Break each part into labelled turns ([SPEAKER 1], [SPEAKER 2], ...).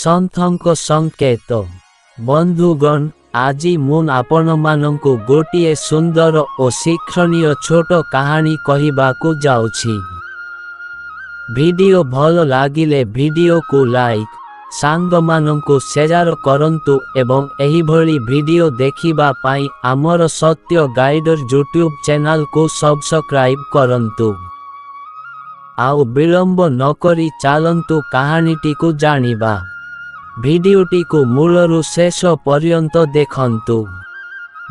[SPEAKER 1] ସନ୍ଥଙ୍କ ସଂକେତ। ବନ୍ଧୁଗଣ, ଆଜି ମୁଁ ଆପଣମାନଙ୍କୁ ଗୋଟିଏ ସୁନ୍ଦର ଓ ଶିକ୍ଷଣୀୟ ଛୋଟ କାହାଣୀ କହିବାକୁ ଯାଉଛି। ଭିଡିଓ ଭଲ ଲାଗିଲେ ଭିଡିଓକୁ ଲାଇକ୍, ସାଙ୍ଗମାନଙ୍କୁ ସେୟାର କରନ୍ତୁ ଏବଂ ଏହିଭଳି ଭିଡିଓ ଦେଖିବା ପାଇଁ ଆମର ସତ୍ୟ ଗାଇଡର ୟୁଟ୍ୟୁବ୍ ଚ୍ୟାନେଲକୁ ସବସ୍କ୍ରାଇବ୍ କରନ୍ତୁ। ଆଉ ବିଳମ୍ବ ନକରି ଚାଲନ୍ତୁ କାହାଣୀଟିକୁ ଜାଣିବା। ଭିଡିଓଟିକୁ ମୂଳରୁ ଶେଷ ପର୍ଯ୍ୟନ୍ତ ଦେଖନ୍ତୁ।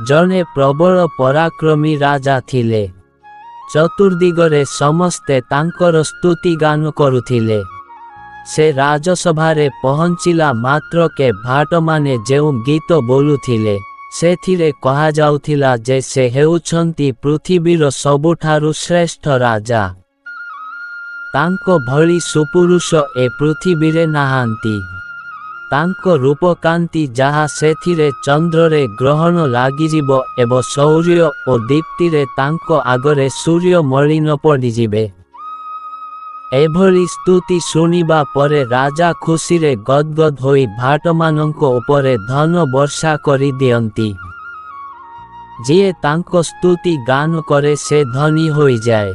[SPEAKER 1] ଜଣେ ପ୍ରବଳ ପରାକ୍ରମୀ ରାଜା ଥିଲେ। ଚତୁର୍ଦିଗରେ ସମସ୍ତେ ତାଙ୍କର ସ୍ତୁତିଗାନ କରୁଥିଲେ। ସେ ରାଜସଭାରେ ପହଞ୍ଚିଲା ମାତ୍ରକେ ଭାଟମାନେ ଯେଉଁ ଗୀତ ବୋଲୁଥିଲେ, ସେଥିରେ କୁହାଯାଉଥିଲା ଯେ ସେ ହେଉଛନ୍ତି ପୃଥିବୀର ସବୁଠାରୁ ଶ୍ରେଷ୍ଠ ରାଜା। ତାଙ୍କ ଭଳି ସୁପୁରୁଷ ଏ ପୃଥିବୀରେ ନାହାନ୍ତି। ତାଙ୍କ ରୂପକାନ୍ତି ଯାହା ସେଥିରେ ଚନ୍ଦ୍ରରେ ଗ୍ରହଣ ଲାଗିଯିବ ଏବଂ ଶୌର୍ଯ୍ୟ ଓ ଦୀପ୍ତିରେ ତାଙ୍କ ଆଗରେ ସୂର୍ଯ୍ୟ ମଳିନ ପଡ଼ିଯିବେ। ଏଭଳି ସ୍ତୁତି ଶୁଣିବା ପରେ ରାଜା ଖୁସିରେ ଗଦଗଦ ହୋଇ ଭାଟମାନଙ୍କ ଉପରେ ଧନ ବର୍ଷା କରିଦିଅନ୍ତି। ଯିଏ ତାଙ୍କ ସ୍ତୁତି ଗାନ କରେ ସେ ଧନୀ ହୋଇଯାଏ।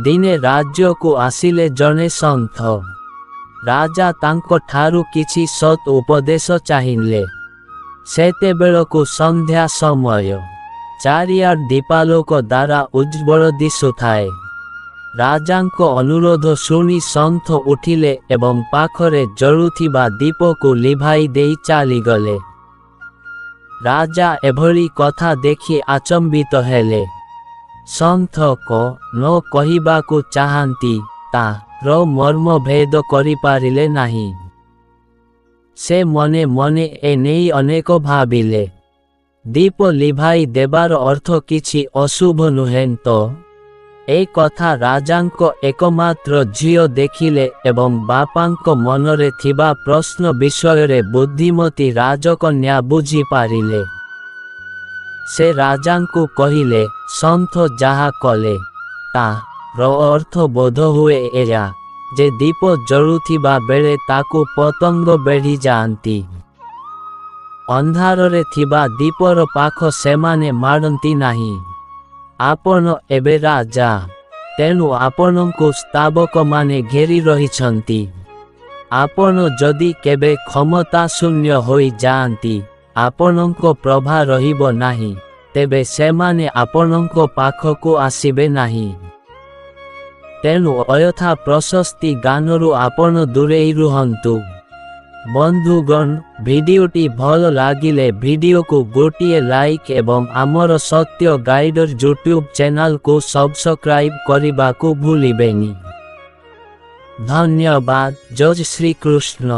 [SPEAKER 1] ଦିନେ ରାଜ୍ୟକୁ ଆସିଲେ ଜଣେ ସନ୍ଥ। ରାଜା ତାଙ୍କ ଠାରୁ କିଛି ସତ୍ ଉପଦେଶ ଚାହିଁଲେ। ସେତେବେଳକୁ ସନ୍ଧ୍ୟା ସମୟ। ଚାରିଆଡ଼ ଦୀପାଲୋକ ଦ୍ୱାରା ଉଜ୍ଜ୍ୱଳ ଦିଶୁଥାଏ। ରାଜାଙ୍କ ଅନୁରୋଧ ଶୁଣି ସନ୍ଥ ଉଠିଲେ ଏବଂ ପାଖରେ ଜଳୁଥିବା ଦୀପକୁ ଲିଭାଇ ଦେଇ ଚାଲିଗଲେ। ରାଜା ଏଭଳି କଥା ଦେଖି ଆଚମ୍ବିତ ହେଲେ। ସନ୍ଥ ନ କହିବାକୁ ଚାହାନ୍ତି ତାର ମର୍ମ ଭେଦ କରିପାରିଲେ ନାହିଁ। ସେ ମନେ ମନେ ଏ ନେଇ ଅନେକ ଭାବିଲେ। ଦୀପ ଲିଭାଇ ଦେବାର ଅର୍ଥ କିଛି ଅଶୁଭ ନୁହେଁ ତ? ଏ କଥା ରାଜାଙ୍କ ଏକମାତ୍ର ଝିଅ ଦେଖିଲେ ଏବଂ ବାପାଙ୍କ ମନରେ ଥିବା ପ୍ରଶ୍ନ ବିଷୟରେ ବୁଦ୍ଧିମତୀ ରାଜକନ୍ୟା ବୁଝିପାରିଲେ। ସେ ରାଜାଙ୍କୁ କହିଲେ, ସନ୍ଥ ଯାହା କଲେ ତାର ଅର୍ଥ ବୋଧହୁଏ ଏଇଆ ଯେ ଦୀପ ଜଳୁଥିବା ବେଳେ ତାକୁ ପତଙ୍ଗ ବେଢ଼ି ଯାଆନ୍ତି। ଅନ୍ଧାରରେ ଥିବା ଦୀପର ପାଖ ସେମାନେ ମାଡ଼ନ୍ତି ନାହିଁ। ଆପଣ ଏବେ ରାଜା, ତେଣୁ ଆପଣଙ୍କୁ ସ୍ତାବକମାନେ ଘେରି ରହିଛନ୍ତି। ଆପଣ ଯଦି କେବେ କ୍ଷମତାଶୂନ୍ୟ ହୋଇଯାଆନ୍ତି, ଆପଣଙ୍କ ପ୍ରଭା ରହିବ ନାହିଁ, ତେବେ ସେମାନେ ଆପଣଙ୍କ ପାଖକୁ ଆସିବେ ନାହିଁ। ତେଣୁ ଅୟଥା ପ୍ରଶସ୍ତି ଗାନରୁ ଆପଣ ଦୂରେଇ ରୁହନ୍ତୁ। ବନ୍ଧୁଗଣ, ଭିଡିଓଟି ଭଲ ଲାଗିଲେ ଭିଡିଓକୁ ଗୋଟିଏ ଲାଇକ୍ ଏବଂ ଆମର ସତ୍ୟ ଗାଇଡର ୟୁଟ୍ୟୁବ୍ ଚ୍ୟାନେଲକୁ ସବସ୍କ୍ରାଇବ୍ କରିବାକୁ ଭୁଲିବେନି। ଧନ୍ୟବାଦ। ଜୟ ଶ୍ରୀକୃଷ୍ଣ।